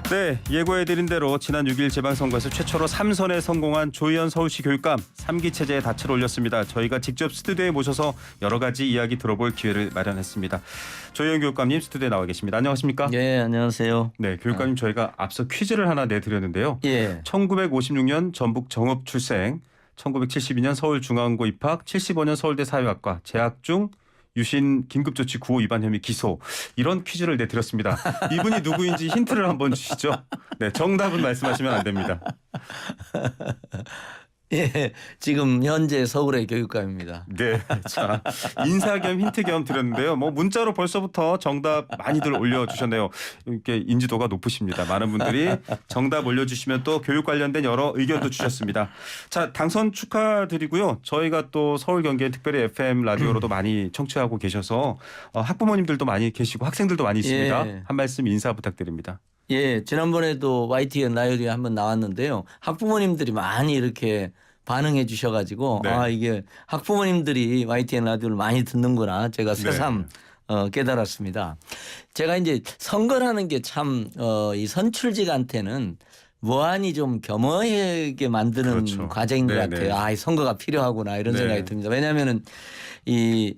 네, 예고해드린 대로 지난 6일 지방선거에서 최초로 3선에 성공한 조희연 서울시 교육감 3기 체제에 닻을 올렸습니다. 저희가 직접 스튜디오에 모셔서 여러 가지 이야기 들어볼 기회를 마련했습니다. 조희연 교육감님 스튜디오에 나와 계십니다. 안녕하십니까? 네, 안녕하세요. 네, 교육감님 저희가 앞서 퀴즈를 하나 내드렸는데요. 예. 1956년 전북 정읍 출생, 1972년 서울중앙고 입학, 75년 서울대 사회학과 재학 중 유신 긴급조치 구호 위반 혐의 기소, 이런 퀴즈를 내드렸습니다. 이분이 누구인지 힌트를 한번 주시죠. 네, 정답은 말씀하시면 안 됩니다. 예, 지금 현재 서울의 교육감입니다. 네, 자 인사 겸 힌트 겸 드렸는데요. 뭐 문자로 벌써부터 정답 많이들 올려주셨네요. 이렇게 인지도가 높으십니다. 많은 분들이 정답 올려주시면 또 교육 관련된 여러 의견도 주셨습니다. 자, 당선 축하드리고요. 저희가 또 서울 경기에 특별히 FM 라디오로도 많이 청취하고 계셔서 학부모님들도 많이 계시고 학생들도 많이 있습니다. 예. 한 말씀 인사 부탁드립니다. 예, 지난번에도 YTN 라이브에 한번 나왔는데요. 학부모님들이 많이 이렇게 반응해 주셔가지고 네. 아 이게 학부모님들이 YTN 라디오를 많이 듣는구나 제가 새삼 깨달았습니다. 제가 이제 선거라는 게 참 이 선출직한테는 무한히 좀 겸허하게 만드는 그렇죠. 과정인 것 네네. 같아요. 아, 이 선거가 필요하구나 이런 네. 생각이 듭니다. 왜냐하면은 이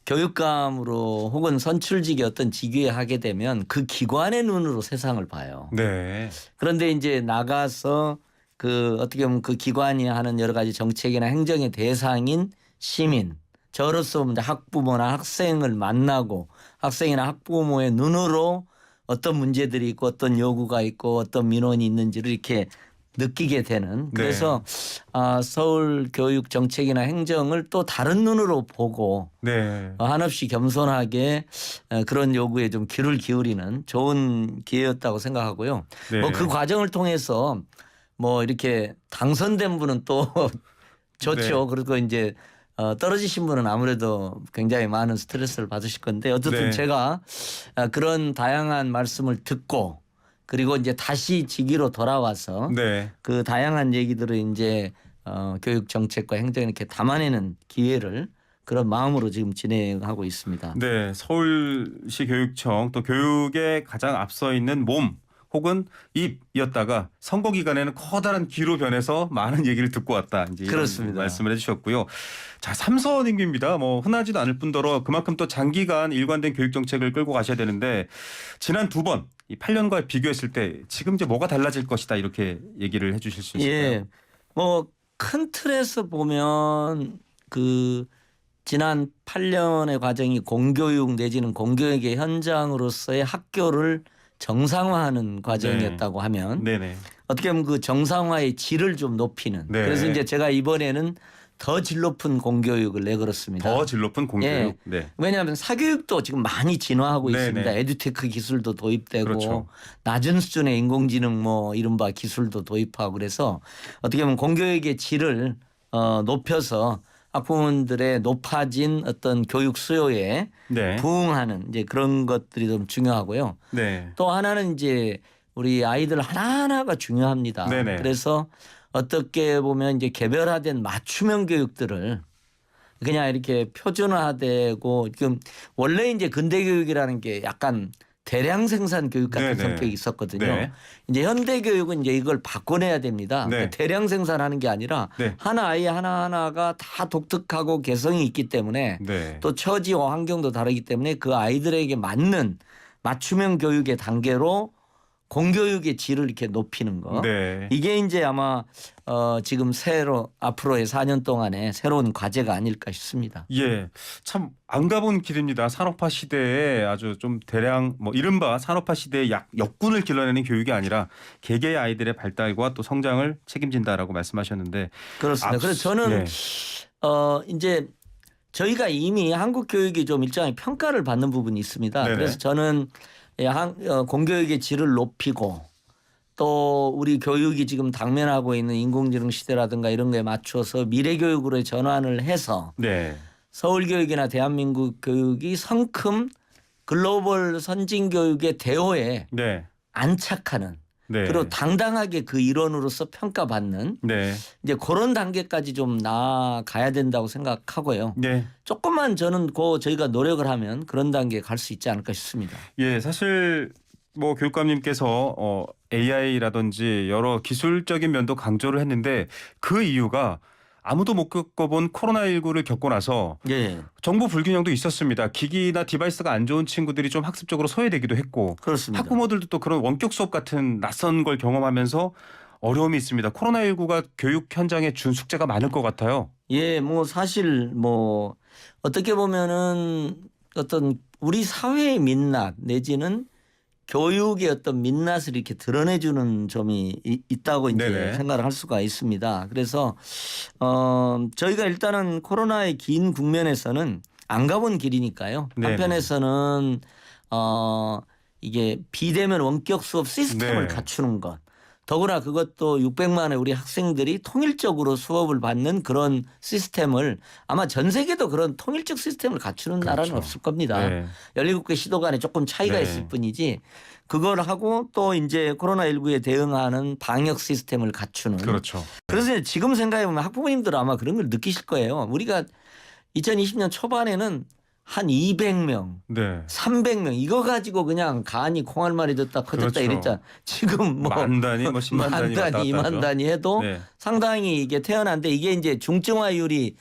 교육감으로 혹은 선출직의 어떤 직위에 하게 되면 그 기관의 눈으로 세상을 봐요. 네, 그런데 이제 나가서 그 어떻게 보면 그 기관이 하는 여러 가지 정책이나 행정의 대상인 시민, 저로서 이제 학부모나 학생을 만나고 학생이나 학부모의 눈으로 어떤 문제들이 있고 어떤 요구가 있고 어떤 민원이 있는지를 이렇게 느끼게 되는, 그래서 서울 교육 정책이나 행정을 또 다른 눈으로 보고 네, 한없이 겸손하게 그런 요구에 좀 귀를 기울이는 좋은 기회였다고 생각하고요. 네. 뭐 그 과정을 통해서 뭐 이렇게 당선된 분은 또 좋죠. 네. 그리고 이제 떨어지신 분은 아무래도 굉장히 많은 스트레스를 받으실 건데 어쨌든 네. 제가 그런 다양한 말씀을 듣고 그리고 이제 다시 직위로 돌아와서 네. 그 다양한 얘기들을 이제 교육 정책과 행정에 이렇게 담아내는 기회를 그런 마음으로 지금 진행하고 있습니다. 네, 서울시 교육청 또 교육에 가장 앞서 있는 몸 혹은 입이었다가 선거 기간에는 커다란 귀로 변해서 많은 얘기를 듣고 왔다. 이제 이런 그렇습니다. 말씀을 해주셨고요. 자, 3선 임기입니다. 뭐 흔하지도 않을 뿐더러 그만큼 또 장기간 일관된 교육 정책을 끌고 가셔야 되는데 지난 두 번 이 8년과 비교했을 때 지금 이제 뭐가 달라질 것이다 이렇게 얘기를 해주실 수 있을까요? 예, 뭐 큰 틀에서 보면 그 지난 8년의 과정이 공교육 내지는 공교육의 현장으로서의 학교를 정상화하는 과정이었다고 하면 네네. 어떻게 보면 그 정상화의 질을 좀 높이는. 네. 그래서 이제 제가 이번에는 더 질 높은 공교육을 내걸었습니다. 더 질 높은 공교육. 예. 네. 왜냐하면 사교육도 지금 많이 진화하고 네네. 있습니다. 에듀테크 기술도 도입되고 그렇죠. 낮은 수준의 인공지능 뭐 이른바 기술도 도입하고 그래서 어떻게 보면 공교육의 질을 높여서 학부모들의 높아진 어떤 교육 수요에 네. 부응하는 이제 그런 것들이 좀 중요하고요. 네. 또 하나는 이제 우리 아이들 하나하나가 중요합니다. 네네. 그래서 어떻게 보면 이제 개별화된 맞춤형 교육들을 그냥 이렇게 표준화되고 지금 원래 이제 근대 교육이라는 게 약간 대량 생산 교육 같은 네네. 성격이 있었거든요. 네. 이제 현대 교육은 이제 이걸 바꿔내야 됩니다. 네. 그러니까 대량 생산하는 게 아니라 네. 하나 아이 하나하나가 다 독특하고 개성이 있기 때문에 네. 또 처지와 환경도 다르기 때문에 그 아이들에게 맞는 맞춤형 교육의 단계로 공교육의 질을 이렇게 높이는 거. 네. 이게 이제 아마 지금 새로 앞으로의 4년 동안의 새로운 과제가 아닐까 싶습니다. 예, 참 안 가본 길입니다. 산업화 시대에 아주 좀 대량 뭐 이른바 산업화 시대의 역군을 길러내는 교육이 아니라 개개의 아이들의 발달과 또 성장을 책임진다라고 말씀하셨는데 그렇습니다. 그래서 저는 예. 이제 저희가 이미 한국 교육이 좀 일정하게 평가를 받는 부분이 있습니다. 네네. 그래서 저는 공교육의 질을 높이고 또 우리 교육이 지금 당면하고 있는 인공지능 시대라든가 이런 거에 맞춰서 미래 교육으로 전환을 해서 네. 서울 교육이나 대한민국 교육이 성큼 글로벌 선진 교육의 대호에 네. 안착하는 네. 그리고 당당하게 그 일원으로서 평가받는 네. 이제 그런 단계까지 좀 나아가야 된다고 생각하고요. 네. 조금만 저는 저희가 노력을 하면 그런 단계에 갈 수 있지 않을까 싶습니다. 예, 사실 뭐 교육감님께서 AI라든지 여러 기술적인 면도 강조를 했는데 그 이유가 아무도 못 겪어본 코로나19를 겪고 나서 예, 정보 불균형도 있었습니다. 기기나 디바이스가 안 좋은 친구들이 좀 학습적으로 소외되기도 했고 그렇습니다. 학부모들도 또 그런 원격 수업 같은 낯선 걸 경험하면서 어려움이 있습니다. 코로나19가 교육 현장에 준 숙제가 많을 것 같아요. 예, 뭐 사실 뭐 어떻게 보면은 어떤 우리 사회의 민낯 내지는 교육의 어떤 민낯을 이렇게 드러내주는 점이 있다고 이제 네네. 생각을 할 수가 있습니다. 그래서 저희가 일단은 코로나의 긴 국면에서는 안 가본 길이니까요. 네네. 한편에서는 이게 비대면 원격 수업 시스템을 네. 갖추는 것. 더구나 그것도 600만의 우리 학생들이 통일적으로 수업을 받는 그런 시스템을 아마 전 세계도 그런 통일적 시스템을 갖추는 나라는 그렇죠. 없을 겁니다. 네. 17개 시도 간에 조금 차이가 네. 있을 뿐이지 그걸 하고 또 이제 코로나19에 대응하는 방역 시스템을 갖추는. 그렇죠. 그래서 지금 생각해 보면 학부모님들은 아마 그런 걸 느끼실 거예요. 우리가 2020년 초반에는 한 200명, 네. 300명 이거 가지고 그냥 간이 콩알말이 됐다 커졌다 그렇죠. 이랬잖아. 지금 뭐 만 단위, 뭐 10만 단위, 왔다 갔다 2만 하죠. 단위 해도 네. 상당히 이게 태어난데 이게 이제 중증화율이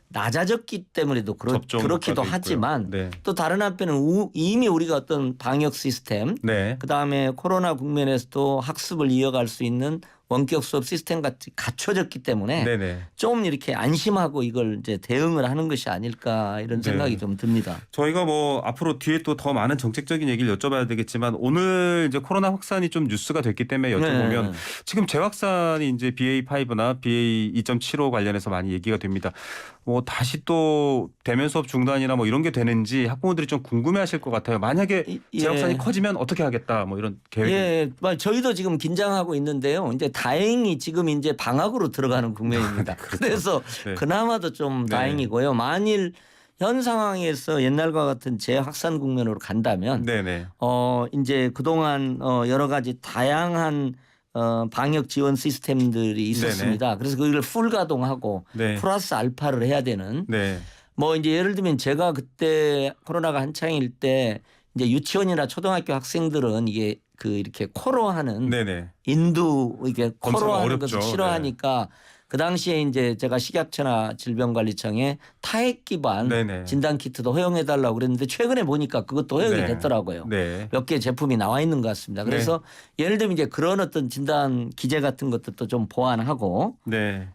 낮아졌기 때문에도 접종 그렇기도 효과도 하지만 있고요. 네. 또 다른 한편은 이미 우리가 어떤 방역 시스템 네. 그다음에 코로나 국면에서도 학습을 이어갈 수 있는 원격 수업 시스템 같이 갖춰졌기 때문에 네네. 좀 이렇게 안심하고 이걸 이제 대응을 하는 것이 아닐까 이런 생각이 네. 좀 듭니다. 저희가 뭐 앞으로 뒤에 또 더 많은 정책적인 얘기를 여쭤봐야 되겠지만 오늘 이제 코로나 확산이 좀 뉴스가 됐기 때문에 여쭤보면 네. 지금 재확산이 이제 BA5나 BA2.75 관련해서 많이 얘기가 됩니다. 뭐 다시 또 대면 수업 중단이나 뭐 이런 게 되는지 학부모들이 좀 궁금해하실 것 같아요. 만약에 재확산이 예. 커지면 어떻게 하겠다 뭐 이런 계획이. 예, 저희도 지금 긴장하고 있는데요. 이제 다행히 지금 이제 방학으로 들어가는 국면입니다. 그렇죠. 그래서 네. 그나마도 좀 네. 다행이고요. 만일 현 상황에서 옛날과 같은 재확산 국면으로 간다면 네네. 이제 그동안 여러 가지 다양한 방역 지원 시스템들이 있었습니다. 그래서 그걸 풀 가동하고 네. 플러스 알파를 해야 되는 네. 뭐 이제 예를 들면 제가 그때 코로나가 한창일 때 이제 유치원이나 초등학교 학생들은 이게 그 이렇게 코로 하는 네네. 인두 이게 코로 검사가 하는 어렵죠. 것을 싫어하니까 그 당시에 이제 제가 식약처나 질병관리청에 타액 기반 네네. 진단 키트도 허용해 달라고 그랬는데 최근에 보니까 그것도 허용이 네. 됐더라고요. 네. 몇 개 제품이 나와 있는 것 같습니다. 그래서 예를 들면 이제 그런 어떤 진단 기재 같은 것들도 좀 보완하고 네.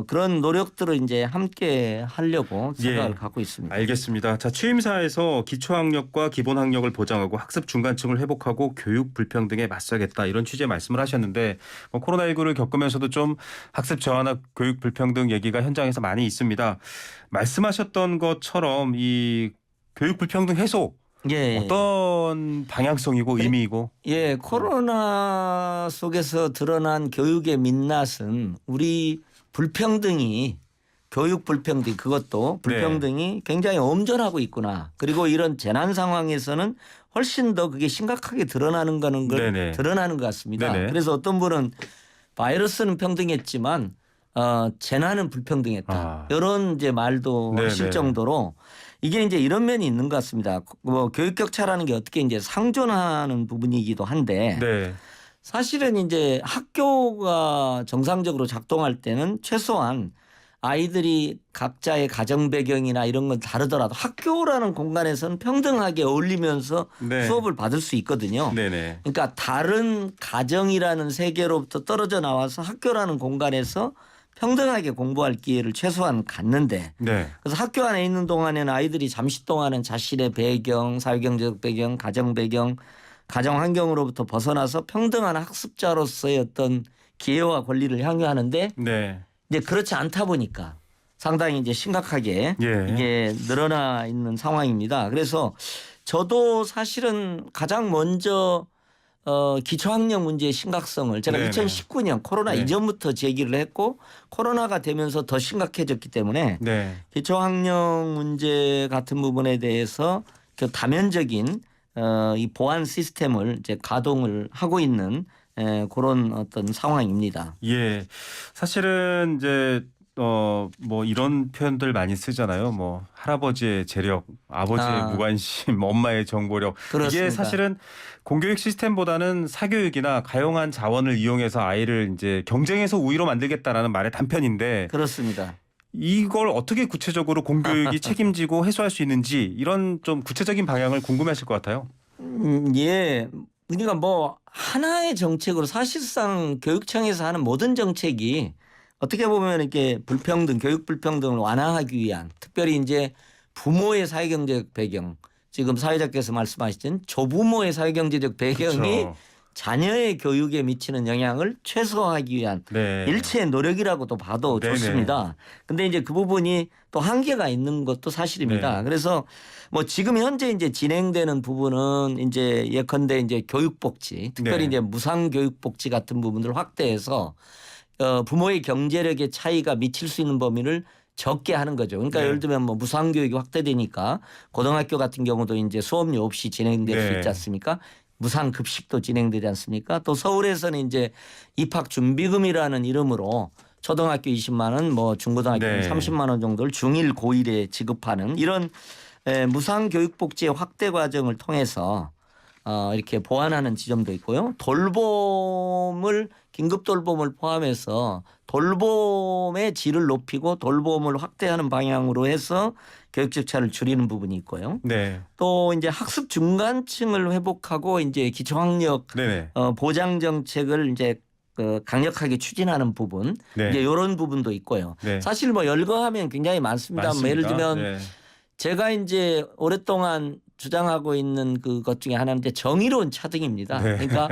그런 노력들을 이제 함께 하려고 생각을 예. 갖고 있습니다. 알겠습니다. 자, 취임사에서 기초학력과 기본학력을 보장하고 학습 중간층을 회복하고 교육 불평등에 맞서겠다 이런 취지의 말씀을 하셨는데 코로나19를 겪으면서도 좀 학습 저하나 교육 불평등 얘기가 현장에서 많이 있습니다. 말씀하셨던 것처럼 이 교육 불평등 해소 예. 어떤 방향성이고 의미이고. 예, 코로나 속에서 드러난 교육의 민낯은 우리 불평등이 교육 불평등 그것도 불평등이 굉장히 엄전하고 있구나. 그리고 이런 재난 상황에서는 훨씬 더 그게 심각하게 드러나는 거는 걸 네네. 드러나는 것 같습니다. 네네. 그래서 어떤 분은 바이러스는 평등했지만 재난은 불평등했다. 이런 이제 말도 네네. 하실 정도로 이게 이제 이런 면이 있는 것 같습니다. 뭐 교육 격차라는 게 어떻게 이제 상존하는 부분이기도 한데 네. 사실은 이제 학교가 정상적으로 작동할 때는 최소한 아이들이 각자의 가정 배경이나 이런 건 다르더라도 학교라는 공간에서는 평등하게 어울리면서 네. 수업을 받을 수 있거든요. 네네. 그러니까 다른 가정이라는 세계로부터 떨어져 나와서 학교라는 공간에서 평등하게 공부할 기회를 최소한 갖는데 네. 그래서 학교 안에 있는 동안에는 아이들이 잠시 동안은 자신의 배경, 사회경제적 배경, 가정 배경, 가정 환경으로부터 벗어나서 평등한 학습자로서의 어떤 기회와 권리를 향유하는데 네. 이제 그렇지 않다 보니까 상당히 이제 심각하게 예. 이게 늘어나 있는 상황입니다. 그래서 저도 사실은 가장 먼저 기초학력 문제의 심각성을 제가 네네. 2019년 코로나 네. 이전부터 제기를 했고 코로나가 되면서 더 심각해졌기 때문에 네. 기초학력 문제 같은 부분에 대해서 그 다면적인 이 보안 시스템을 이제 가동을 하고 있는 그런 어떤 상황입니다. 예. 사실은 이제 뭐 이런 표현들 많이 쓰잖아요. 뭐 할아버지의 재력, 아버지의 무관심, 엄마의 정보력. 그렇습니다. 이게 사실은 공교육 시스템보다는 사교육이나 가용한 자원을 이용해서 아이를 이제 경쟁에서 우위로 만들겠다라는 말의 단편인데 그렇습니다. 이걸 어떻게 구체적으로 공교육이 책임지고 해소할 수 있는지 이런 좀 구체적인 방향을 궁금해하실 것 같아요. 예. 그러니까 뭐 하나의 정책으로 사실상 교육청에서 하는 모든 정책이 어떻게 보면 이렇게 불평등, 교육 불평등을 완화하기 위한 특별히 이제 부모의 사회경제적 배경 지금 사회자께서 말씀하시던 조부모의 사회경제적 배경이 그렇죠. 자녀의 교육에 미치는 영향을 최소화하기 위한 네. 일체의 노력이라고도 봐도 네네. 좋습니다. 근데 이제 그 부분이 또 한계가 있는 것도 사실입니다. 네. 그래서 뭐 지금 현재 이제 진행되는 부분은 이제 예컨대 이제 교육복지, 특별히 네. 이제 무상교육복지 같은 부분들을 확대해서 부모의 경제력의 차이가 미칠 수 있는 범위를 적게 하는 거죠. 그러니까 네. 예를 들면 뭐 무상교육이 확대되니까 고등학교 같은 경우도 이제 수업료 없이 진행될 수 네. 있지 않습니까? 무상급식도 진행되지 않습니까? 또 서울에서는 이제 입학준비금이라는 이름으로 초등학교 20만 원, 뭐 중고등학교는 네. 30만 원 정도를 중1 고1에 지급하는 이런 무상교육복지의 확대 과정을 통해서 이렇게 보완하는 지점도 있고요. 돌봄을 긴급 돌봄을 포함해서 돌봄의 질을 높이고 돌봄을 확대하는 방향으로 해서 교육적 차를 줄이는 부분이 있고요. 네. 또 이제 학습 중간층을 회복하고 이제 기초학력 네네. 보장 정책을 이제 강력하게 추진하는 부분 네. 이제 이런 부분도 있고요. 네. 사실 뭐 열거하면 굉장히 많습니다. 뭐 예를 들면 네. 제가 이제 오랫동안 주장하고 있는 그것 중에 하나는 이제 정의로운 차등입니다. 네. 그러니까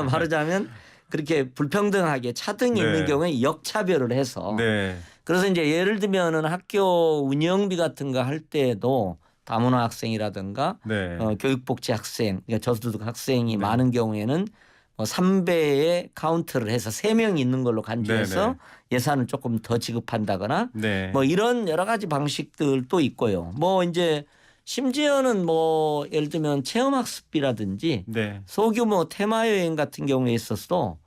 말하자면 그렇게 불평등하게 차등이 네. 있는 경우에 역차별을 해서 네. 그래서 이제 예를 들면은 학교 운영비 같은 거 할 때도 다문화 학생이라든가 네. 교육복지 학생, 그러니까 저소득 학생이 네. 많은 경우에는 뭐 3배의 카운트를 해서 3명 있는 걸로 간주해서 네네. 예산을 조금 더 지급한다거나 네. 뭐 이런 여러 가지 방식들도 있고요. 뭐 이제 심지어는 뭐 예를 들면 체험학습비라든지 네. 소규모 테마여행 같은 경우에 있어서도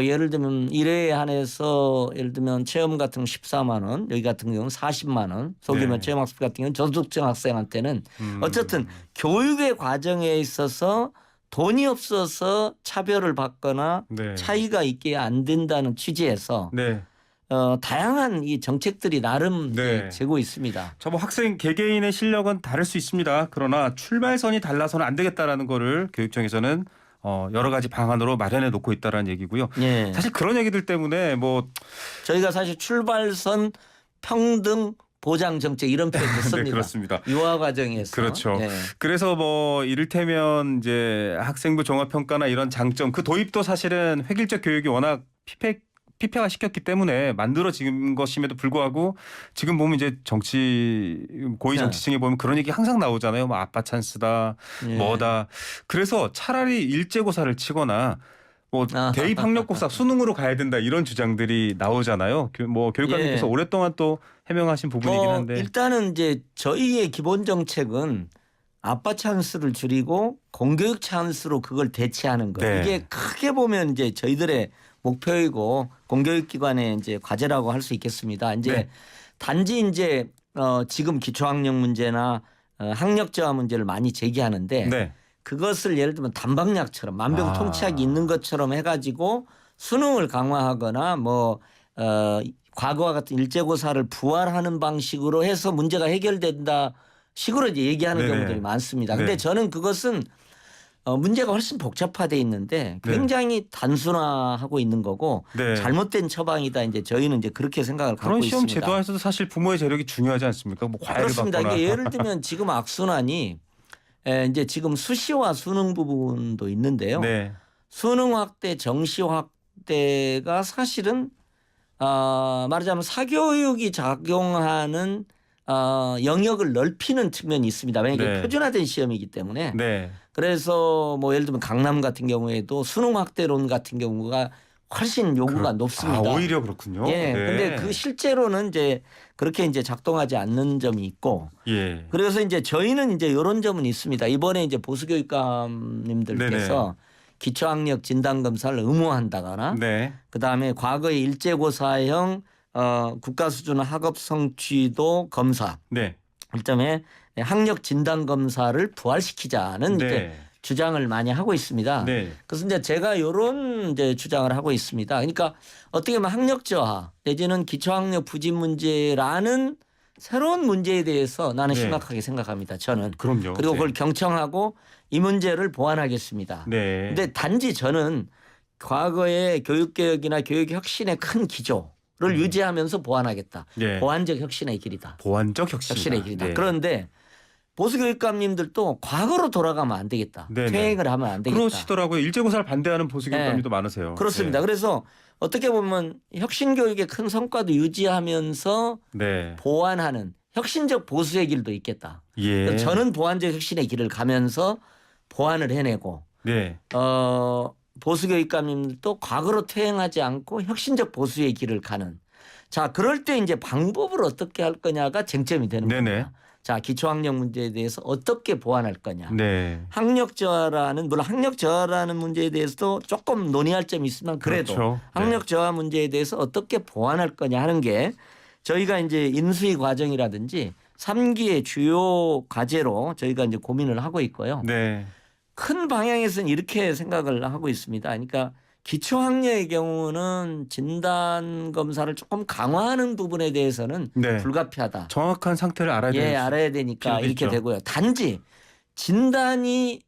예를 들면 1회에 한해서 예를 들면 체험 같은 거 14만 원, 여기 같은 경우는 40만 원, 소규모 네. 체험학습 같은 경우는 저소득층 학생한테는 어쨌든 교육의 과정에 있어서 돈이 없어서 차별을 받거나 네. 차이가 있게 안 된다는 취지에서 네. 다양한 이 정책들이 나름 네. 되고 있습니다. 뭐 학생 개개인의 실력은 다를 수 있습니다. 그러나 출발선이 달라서는 안 되겠다라는 거를 교육청에서는 여러 가지 방안으로 마련해 놓고 있다라는 얘기고요. 예. 사실 그런 얘기들 때문에 뭐 저희가 사실 출발선 평등 보장 정책 이런 표현도 씁니다. 네, 그렇습니다. 유아 과정에서. 그렇죠. 예. 그래서 뭐 이를테면 이제 학생부 종합평가나 이런 장점 그 도입도 사실은 획일적 교육이 워낙 피폐화 시켰기 때문에 만들어진 것임에도 불구하고 지금 보면 이제 고위 정치층에 보면 그런 얘기 항상 나오잖아요. 뭐 아빠 찬스다, 예. 뭐다. 그래서 차라리 일제고사를 치거나 뭐 대입 학력고사 수능으로 가야 된다 이런 주장들이 나오잖아요. 뭐 교육감님께서 예. 오랫동안 또 해명하신 부분이긴 한데. 일단은 이제 저희의 기본 정책은 아빠 찬스를 줄이고 공교육 찬스로 그걸 대체하는 거. 네. 이게 크게 보면 이제 저희들의 목표이고 공교육기관의 이제 과제라고 할 수 있겠습니다. 이제 네. 단지 이제 지금 기초학력 문제나 학력저하 문제를 많이 제기하는데 네. 그것을 예를 들면 단방약처럼 만병통치약이 있는 것처럼 해가지고 수능을 강화하거나 뭐 과거와 같은 일제고사를 부활하는 방식으로 해서 문제가 해결된다 식으로 이제 얘기하는 네네. 경우들이 많습니다. 근데 네. 저는 그것은 문제가 훨씬 복잡화돼 있는데 굉장히 단순화하고 있는 거고 네. 잘못된 처방이다. 이제 저희는 이제 그렇게 생각을 갖고 그런 시험 있습니다. 제도에서도 사실 부모의 재력이 중요하지 않습니까? 뭐 과외를 그렇습니다. 받거나. 그러니까 예를 들면 지금 악순환이 이제 지금 수시와 수능 부분도 있는데요. 네. 수능 확대, 정시 확대가 사실은 말하자면 사교육이 작용하는 영역을 넓히는 측면이 있습니다. 왜냐하면 네. 표준화된 시험이기 때문에. 네. 그래서 뭐 예를 들면 강남 같은 경우에도 수능 확대론 같은 경우가 훨씬 요구가 높습니다. 오히려 그렇군요. 예. 네. 근데 그 실제로는 이제 그렇게 이제 작동하지 않는 점이 있고. 예. 그래서 이제 저희는 이제 이런 점은 있습니다. 이번에 이제 보수교육감님들께서 기초학력 진단 검사를 의무화한다거나 네. 그다음에 과거의 일제고사형 국가 수준 학업 성취도 검사 네. 1점에 학력 진단 검사를 부활시키자는 이제 네. 주장을 많이 하고 있습니다. 네. 그래서 이제 제가 이런 이제 주장을 하고 있습니다. 그러니까 어떻게 보면 학력 저하 내지는 기초학력 부진 문제라는 새로운 문제에 대해서 나는 네. 심각하게 생각합니다. 저는. 그럼요. 그리고 네. 그걸 경청하고 이 문제를 보완하겠습니다. 네. 근데 단지 저는 과거의 교육개혁이나 교육혁신의 큰 기조를 유지하면서 보완하겠다. 네. 보완적 혁신의 길이다. 보완적 혁신. 혁신의 길이다. 네. 그런데 보수교육감님들도 과거로 돌아가면 안 되겠다. 네네. 퇴행을 하면 안 되겠다. 그러시더라고요. 일제고사를 반대하는 보수교육감님도 네. 많으세요. 그렇습니다. 네. 그래서 어떻게 보면 혁신교육의 큰 성과도 유지하면서 네. 보완하는 혁신적 보수의 길도 있겠다. 예. 저는 보완적 혁신의 길을 가면서 보완을 해내고 네. 보수교육감님들도 과거로 퇴행하지 않고 혁신적 보수의 길을 가는. 자, 그럴 때 이제 방법을 어떻게 할 거냐가 쟁점이 되는 네네. 겁니다. 자, 기초학력 문제에 대해서 어떻게 보완할 거냐. 네. 학력 저하라는 물론 학력 저하라는 문제에 대해서도 조금 논의할 점이 있으면 그래도 그렇죠. 학력 저하 문제에 대해서 어떻게 보완할 거냐 하는 게 저희가 이제 인수위 과정이라든지 3기의 주요 과제로 저희가 이제 고민을 하고 있고요. 네. 큰 방향에서는 이렇게 생각을 하고 있습니다. 그러니까 기초학력의 경우는 진단 검사를 조금 강화하는 부분에 대해서는 네. 불가피하다. 정확한 상태를 알아야 예, 되는 알아야 되니까 필요도 이렇게 있죠. 되고요. 단지 진단이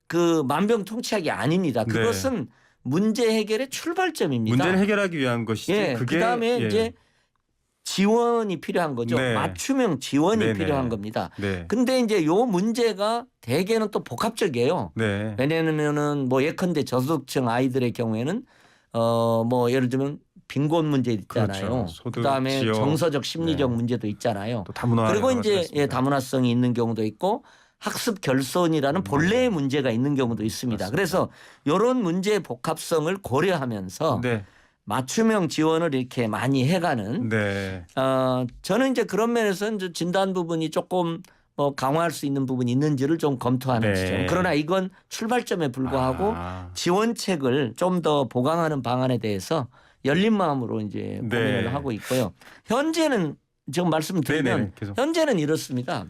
그 만병통치약이 아닙니다. 네. 그것은 문제 해결의 출발점입니다. 문제를 해결하기 위한 것이지. 예, 그게 그다음에 예. 이제 지원이 필요한 거죠. 네. 맞춤형 지원이 네네. 필요한 겁니다. 네. 근데 이제 요 문제가 대개는 또 복합적이에요. 네. 왜냐면은 뭐 예컨대 저소득층 아이들의 경우에는 뭐 예를 들면 빈곤 문제 있잖아요. 그렇죠. 소득, 그다음에 지역. 정서적 심리적 네. 문제도 있잖아요. 또 다문화 그리고 여러 이제 가지가 예, 있습니다. 다문화성이 있는 경우도 있고 학습 결손이라는 본래의 문제가 있는 경우도 있습니다. 맞습니다. 그래서 이런 문제의 복합성을 고려하면서 네. 맞춤형 지원을 이렇게 많이 해가는 네. 저는 이제 그런 면에서는 이제 진단 부분이 조금 뭐 강화할 수 있는 부분이 있는지를 좀 검토하는 네. 지점. 그러나 이건 출발점에 불과하고 지원책을 좀 더 보강하는 방안에 대해서 열린 마음으로 이제 네. 고민을 하고 있고요. 현재는 지금 말씀드리면 네네. 계속. 현재는 이렇습니다.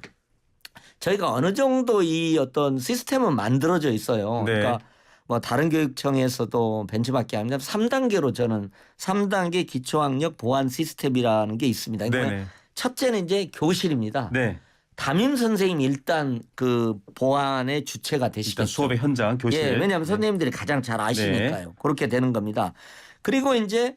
저희가 어느 정도 이 어떤 시스템은 만들어져 있어요. 네. 그러니까 뭐 다른 교육청에서도 벤치마킹 합니다. 3단계로 저는 3단계 기초학력 보완 시스템이라는 게 있습니다. 그러니까 네네. 첫째는 이제 교실입니다. 네. 담임 선생님이 일단 그 보완의 주체가 되시겠죠. 일단 수업의 현장 교실. 예, 왜냐하면 네. 선생님들이 가장 잘 아시니까요. 그렇게 되는 겁니다. 그리고 이제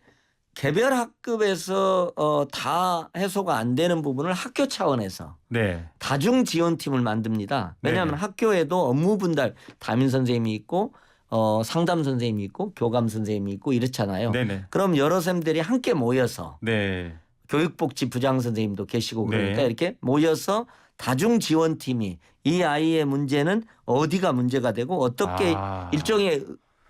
개별 학급에서 다 해소가 안 되는 부분을 학교 차원에서 네. 다중 지원팀을 만듭니다. 왜냐하면 네. 학교에도 업무 분달 담임 선생님이 있고 상담 선생님이 있고 교감 선생님이 있고 이렇잖아요. 네네. 그럼 여러 쌤들이 함께 모여서 네. 교육복지 부장 선생님도 계시고 그러니까 네. 이렇게 모여서 다중 지원팀이 이 아이의 문제는 어디가 문제가 되고 어떻게 일종의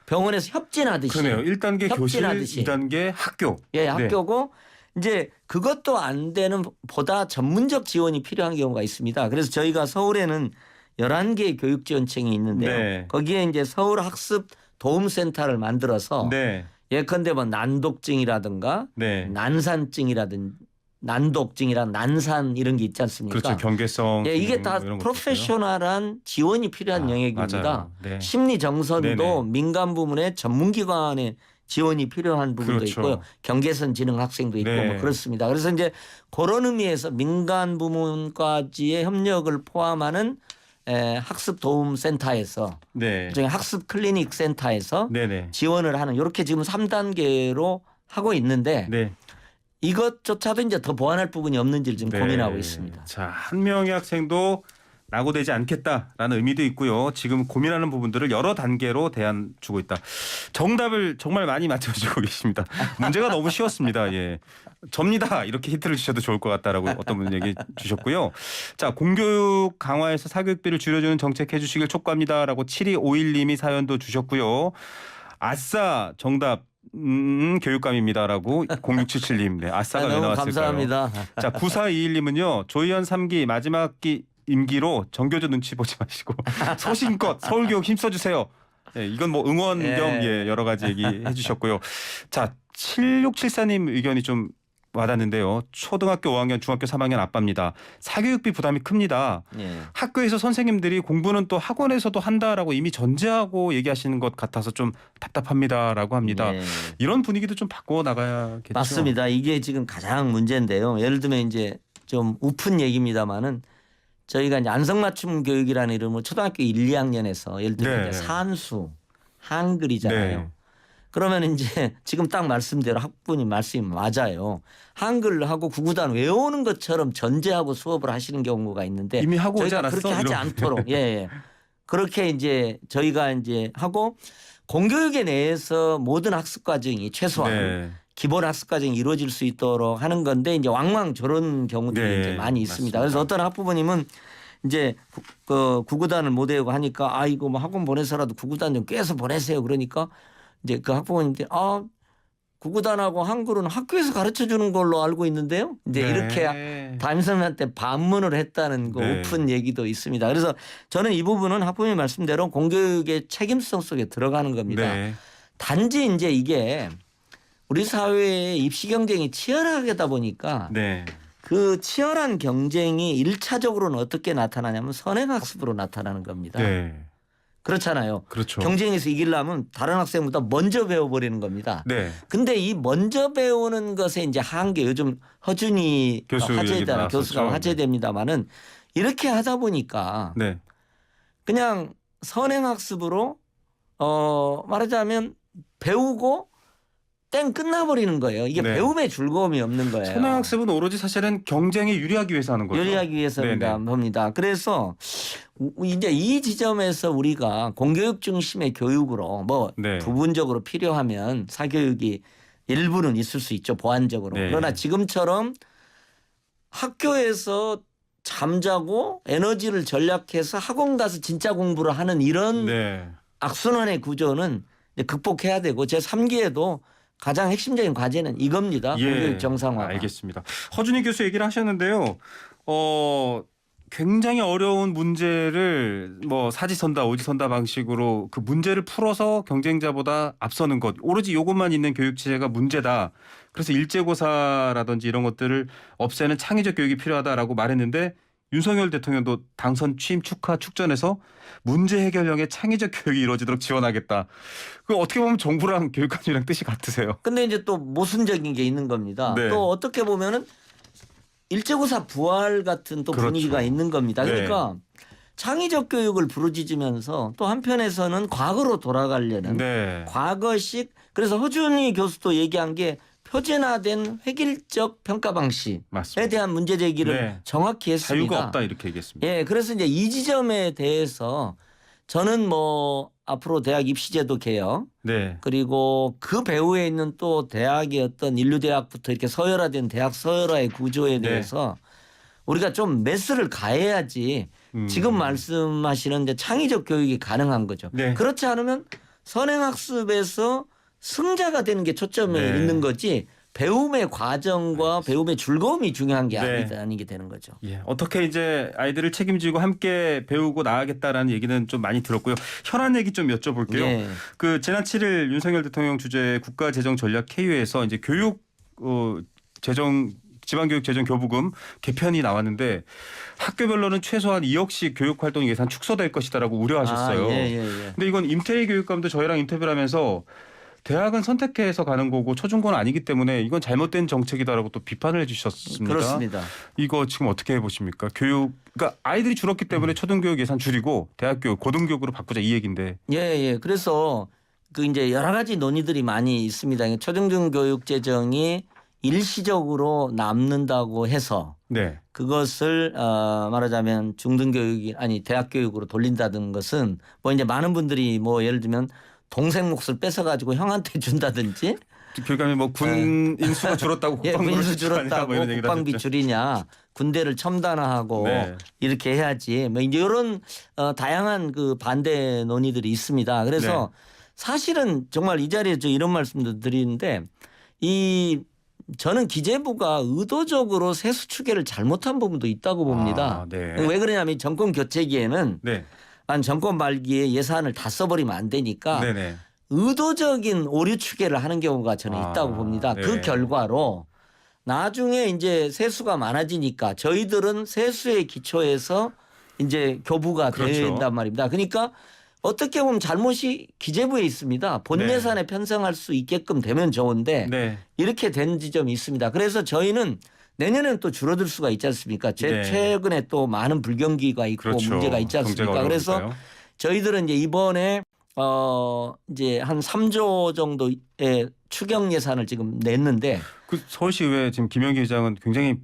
병원에서 협진하듯이 그러네요. 1단계 교실, 협진하듯이. 2단계 학교. 예, 네. 학교고 이제 그것도 안 되는 보다 전문적 지원이 필요한 경우가 있습니다. 그래서 저희가 서울에는 11개의 교육 지원청이 있는데요. 네. 거기에 이제 서울 학습 도움센터를 만들어서 네. 예컨대 뭐 난독증이라든가 네. 난독증이란 난산 이런 게 있지 않습니까? 그렇죠. 경계성. 예, 이게 다 이런 것도 있어요. 프로페셔널한 지원이 필요한 영역입니다. 맞아요. 네. 심리 정선도 네네. 민간 부문의 전문기관의 지원이 필요한 부분도 그렇죠. 있고요. 경계선 지능 학생도 있고 네. 뭐 그렇습니다. 그래서 이제 그런 의미에서 민간 부문까지의 협력을 포함하는 학습 도움 센터에서 네. 일종의 학습 클리닉 센터에서 네네. 지원을 하는 이렇게 지금 3단계로 하고 있는데 네. 이것조차도 이제 더 보완할 부분이 없는지를 지금 네. 고민하고 있습니다. 자, 한 명의 학생도 낙오되지 않겠다라는 의미도 있고요. 지금 고민하는 부분들을 여러 단계로 대안 주고 있다. 정답을 정말 많이 맞춰주고 계십니다. 문제가 너무 쉬웠습니다. 예, 접니다. 이렇게 힌트를 주셔도 좋을 것 같다라고 어떤 분 얘기 주셨고요. 자, 공교육 강화해서 사교육비를 줄여주는 정책 해주시길 촉구합니다라고 7251님이 사연도 주셨고요. 아싸 정답. 교육감입니다라고 0677님. 네, 아싸가 왜 너무 나왔을까요? 감사합니다. 자, 9421님은요. 조희연 3기 마지막 기 임기로 정교조 눈치 보지 마시고 소신껏 서울교육 힘써주세요. 네, 이건 뭐 응원 겸 예. 여러 가지 얘기해 주셨고요. 자, 7674님 의견이 좀 와닿는데요. 초등학교 5학년, 중학교 3학년 아빠입니다. 사교육비 부담이 큽니다. 예. 학교에서 선생님들이 공부는 또 학원에서도 한다라고 이미 전제하고 얘기하시는 것 같아서 좀 답답합니다라고 합니다. 예. 이런 분위기도 좀 바꿔 나가야겠죠. 맞습니다. 이게 지금 가장 문제인데요. 예를 들면 이제 좀 우픈 얘기입니다만은 저희가 이제 안성맞춤 교육이라는 이름으로 초등학교 1, 2학년에서 예를 들면 네. 이제 산수, 한글이잖아요. 네. 그러면 이제 지금 딱 말씀대로 학부님 말씀이 맞아요. 한글하고 구구단 외우는 것처럼 전제하고 수업을 하시는 경우가 있는데 이미 하고 오지 저희가 않았어? 그렇게 하지 이런. 않도록 예, 예. 그렇게 이제 저희가 이제 하고 공교육에 내에서 모든 학습 과정이 최소한 네. 기본 학습 과정이 이루어질 수 있도록 하는 건데 이제 왕왕 저런 경우들이 네, 이제 많이 있습니다. 맞습니다. 그래서 어떤 학부모님은 이제 그 구구단을 못 외우고 하니까 아 이거 뭐 학원 보내서라도 구구단 좀 꿰서 보내세요. 그러니까 이제 그 학부모님들이 구구단하고 한글은 학교에서 가르쳐 주는 걸로 알고 있는데요. 이제 네. 이렇게 담임선생님한테 반문을 했다는 그 네. 오픈 얘기도 있습니다. 그래서 저는 이 부분은 학부모님 말씀대로 공교육의 책임성 속에 들어가는 겁니다. 네. 단지 이제 이게 우리 사회의 입시 경쟁이 치열하다 보니까 네. 그 치열한 경쟁이 1차적으로는 어떻게 나타나냐면 선행학습으로 나타나는 겁니다. 네. 그렇잖아요. 그렇죠. 경쟁에서 이기려면 다른 학생보다 먼저 배워버리는 겁니다. 네. 근데 이 먼저 배우는 것에 이제 한계 요즘 허준이 교수 얘기도 화제되는 나왔었죠. 교수가 화제됩니다마는 이렇게 하다 보니까 네. 그냥 선행학습으로 말하자면 배우고 땡 끝나버리는 거예요. 이게 네. 배움의 즐거움이 없는 거예요. 선행학습은 오로지 사실은 경쟁에 유리하기 위해서 하는 거죠. 요리하기 위해서입니다. 네네. 봅니다. 그래서 이제 이 지점에서 우리가 공교육 중심의 교육으로 뭐 네. 부분적으로 필요하면 사교육이 일부는 있을 수 있죠. 보완적으로. 네. 그러나 지금처럼 학교에서 잠자고 에너지를 전략해서 학원 가서 진짜 공부를 하는 이런 네. 악순환의 구조는 이제 극복해야 되고 제 3기에도 가장 핵심적인 과제는 이겁니다. 공교육 정상화. 알겠습니다. 허준희 교수 얘기를 하셨는데요. 굉장히 어려운 문제를 뭐 사지선다 오지선다 방식으로 그 문제를 풀어서 경쟁자보다 앞서는 것 오로지 이것만 있는 교육 체제가 문제다. 그래서 일제고사라든지 이런 것들을 없애는 창의적 교육이 필요하다라고 말했는데 윤석열 대통령도 당선 취임 축하 축전에서 문제 해결형의 창의적 교육이 이루어지도록 지원하겠다. 그 어떻게 보면 정부랑 교육관이랑 뜻이 같으세요. 근데 이제 또 모순적인 게 있는 겁니다. 네. 또 어떻게 보면은 일제고사 부활 같은 또 그렇죠. 분위기가 있는 겁니다. 네. 그러니까 창의적 교육을 부르짖으면서 또 한편에서는 과거로 돌아가려는 네. 과거식 그래서 허준희 교수도 얘기한 게 표준화된 획일적 평가 방식에 맞습니다. 대한 문제 제기를 네. 정확히 했습니다. 자유가 없다 이렇게 얘기했습니다. 예, 그래서 이제 이 지점에 대해서 저는 뭐 앞으로 대학 입시제도 개혁 네. 그리고 그 배후에 있는 또 대학의 어떤 인류대학부터 이렇게 서열화된 대학 서열화의 구조에 네. 대해서 우리가 좀 메스를 가해야지 지금 말씀하시는 이제 창의적 교육이 가능한 거죠. 네. 그렇지 않으면 선행학습에서 승자가 되는 게 초점에 네. 있는 거지 배움의 과정과 배움의 즐거움이 중요한 게 네. 아니게 되는 거죠. 예, 어떻게 이제 아이들을 책임지고 함께 배우고 나아가겠다라는 얘기는 좀 많이 들었고요. 현안 얘기 좀 여쭤볼게요. 예. 그 지난 7일 윤석열 대통령 주재 국가재정전략회의에서 이제 교육 지방교육재정교부금 개편이 나왔는데 학교별로는 최소한 2억씩 교육활동 예산 축소될 것이다라고 우려하셨어요. 예. 근데 이건 임태희 교육감도 저희랑 인터뷰를 하면서 대학은 선택해서 가는 거고 초중고는 아니기 때문에 이건 잘못된 정책이다라고 또 비판을 해주셨습니다. 그렇습니다. 이거 지금 어떻게 해보십니까? 그러니까 아이들이 줄었기 때문에 초등교육 예산 줄이고 대학교육, 고등교육으로 바꾸자 이 얘기인데. 예. 그래서 그 이제 여러 가지 논의들이 많이 있습니다. 초중등 교육 재정이 일시적으로 남는다고 해서 네. 그것을 말하자면 중등교육이 아니 대학교육으로 돌린다는 것은 뭐 이제 많은 분들이 뭐 예를 들면 동생 몫을 뺏어가지고 형한테 준다든지 교육감이 뭐 군 인수가 줄었다고 예, 국방부를 군수 지출하냐 줄었다고 뭐 이런 얘기도 국방비 하셨죠. 줄이냐 군대를 첨단화하고 네. 이렇게 해야지 뭐 이제 이런 다양한 그 반대 논의들이 있습니다. 그래서 네. 사실은 정말 이 자리에 이런 말씀도 드리는데 저는 기재부가 의도적으로 세수 추계를 잘못한 부분도 있다고 봅니다. 아, 네. 왜 그러냐면 정권 교체기에는 네. 정권 말기에 예산을 다 써버리면 안 되니까 네네. 의도적인 오류 추계를 하는 경우가 저는 있다고 봅니다. 네. 그 결과로 나중에 이제 세수가 많아지니까 저희들은 세수의 기초에서 이제 교부가 그렇죠. 된단 말입니다. 그러니까 어떻게 보면 잘못이 기재부에 있습니다. 본 네. 예산에 편성할 수 있게끔 되면 좋은데 네. 이렇게 된 지점이 있습니다. 그래서 저희는 내년에는 또 줄어들 수가 있지 않습니까? 네. 최근에 또 많은 불경기가 있고 그렇죠. 문제가 있지 않습니까? 경제가 그래서 어려우니까요. 저희들은 이제 이번에 이제 한 3조 정도의 추경 예산을 지금 냈는데 그 서울시의회 지금 김영기 의장은 굉장히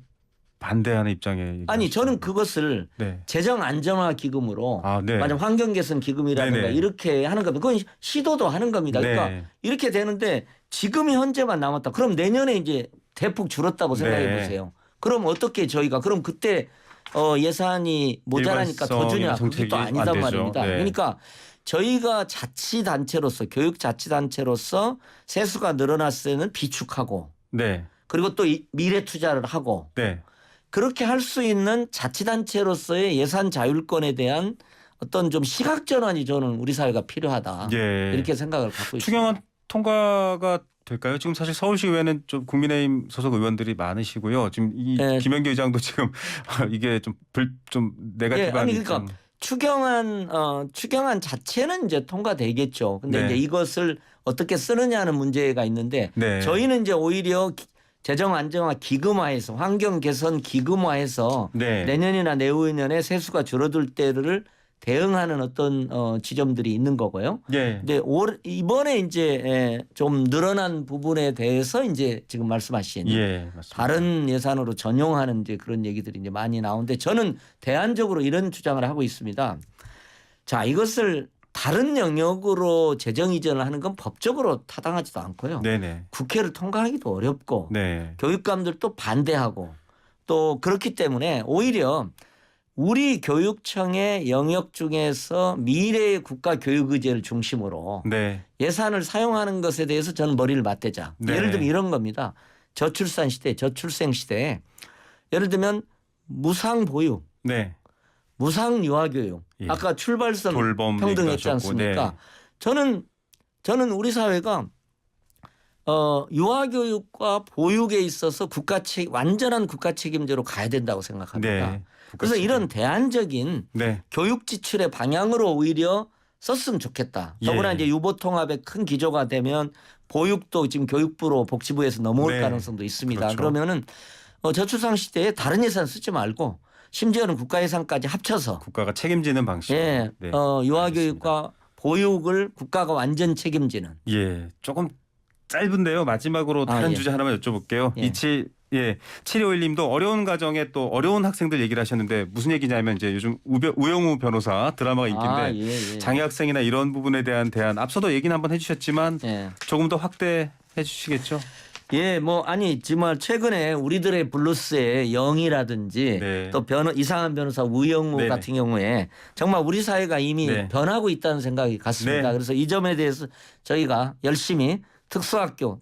반대하는 입장에 아니 얘기하시죠. 저는 그것을 네. 재정 안정화 기금으로 아, 네. 만약 환경 개선 기금이라든가 네네. 이렇게 하는 겁니다. 그건 시도도 하는 겁니다. 그러니까 네. 이렇게 되는데 지금이 현재만 남았다. 그럼 내년에 이제 대폭 줄었다고 생각해 네. 보세요. 그럼 어떻게 저희가 그럼 그때 예산이 모자라니까 더 주냐? 그게 정책이 또 안 아니단 되죠. 말입니다. 네. 그러니까 저희가 자치단체로서 교육자치단체로서 세수가 늘어났을 때는 비축하고 네. 그리고 또 미래 투자를 하고 네. 그렇게 할 수 있는 자치단체로서의 예산 자율권에 대한 어떤 좀 시각 전환이 저는 우리 사회가 필요하다. 예. 이렇게 생각을 갖고 있습니다. 추경안 통과가 될까요? 지금 사실 서울시의회는 좀 국민의힘 소속 의원들이 많으시고요. 지금 이 네. 김영기 의장도 지금 이게 좀 네거티브한 아니 입장. 그러니까 추경안 자체는 이제 통과되겠죠. 근데 네. 이제 이것을 어떻게 쓰느냐는 문제가 있는데 네. 저희는 이제 오히려 재정 안정화 기금화해서 환경 개선 기금화해서 네. 내년이나 내후년에 세수가 줄어들 때를 대응하는 어떤 지점들이 있는 거고요. 예. 근데 이번에 이제 좀 늘어난 부분에 대해서 이제 지금 말씀하신 예, 맞습니다. 다른 예산으로 전용하는 이제 그런 얘기들이 이제 많이 나오는데 저는 대안적으로 이런 주장을 하고 있습니다. 자, 이것을 다른 영역으로 재정 이전을 하는 건 법적으로 타당하지도 않고요. 네네. 국회를 통과하기도 어렵고 네. 교육감들도 반대하고 또 그렇기 때문에 오히려 우리 교육청의 영역 중에서 미래의 국가 교육 의제를 중심으로 네. 예산을 사용하는 것에 대해서 저는 머리를 맞대자. 네. 예를 들면 이런 겁니다. 저출산 시대, 저출생 시대에 예를 들면 무상 보육, 네. 무상 유아교육. 예. 아까 출발선 돌봄 평등했지 얘기도 하셨고, 않습니까? 네. 저는 우리 사회가 유아교육과 보육에 있어서 완전한 국가 책임제로 가야 된다고 생각합니다. 네. 그래서 이런 대안적인 네. 교육 지출의 방향으로 오히려 썼으면 좋겠다. 더구나 예. 이제 유보 통합의 큰 기조가 되면 보육도 지금 교육부로 복지부에서 넘어올 네. 가능성도 있습니다. 그렇죠. 그러면은 저출산 시대에 다른 예산 쓰지 말고 심지어는 국가 예산까지 합쳐서 국가가 책임지는 방식. 예, 네. 유아교육과 보육을 국가가 완전 책임지는. 예. 조금 짧은데요. 마지막으로 다른 예. 주제 하나만 여쭤볼게요. 예. 7251님도 어려운 가정에 또 어려운 학생들 얘기를 하셨는데 무슨 얘기냐면 이제 요즘 우영우 변호사 드라마가 인기인데 예. 장애 학생이나 이런 부분에 대한 대안 앞서도 얘기는 한번 해주셨지만 예. 조금 더 확대해 주시겠죠? 예, 정말 최근에 우리들의 블루스의 영이라든지 네. 또 이상한 변호사 우영우 네네. 같은 경우에 정말 우리 사회가 이미 네. 변하고 있다는 생각이 같습니다. 네. 그래서 이 점에 대해서 저희가 열심히 특수학교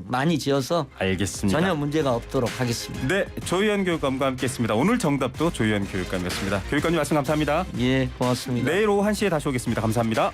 많이 지어서 알겠습니다. 전혀 문제가 없도록 하겠습니다. 네, 조희연 교육감과 함께했습니다. 오늘 정답도 조희연 교육감이었습니다. 교육감님 말씀 감사합니다. 예, 고맙습니다. 내일 오후 1시에 다시 오겠습니다. 감사합니다.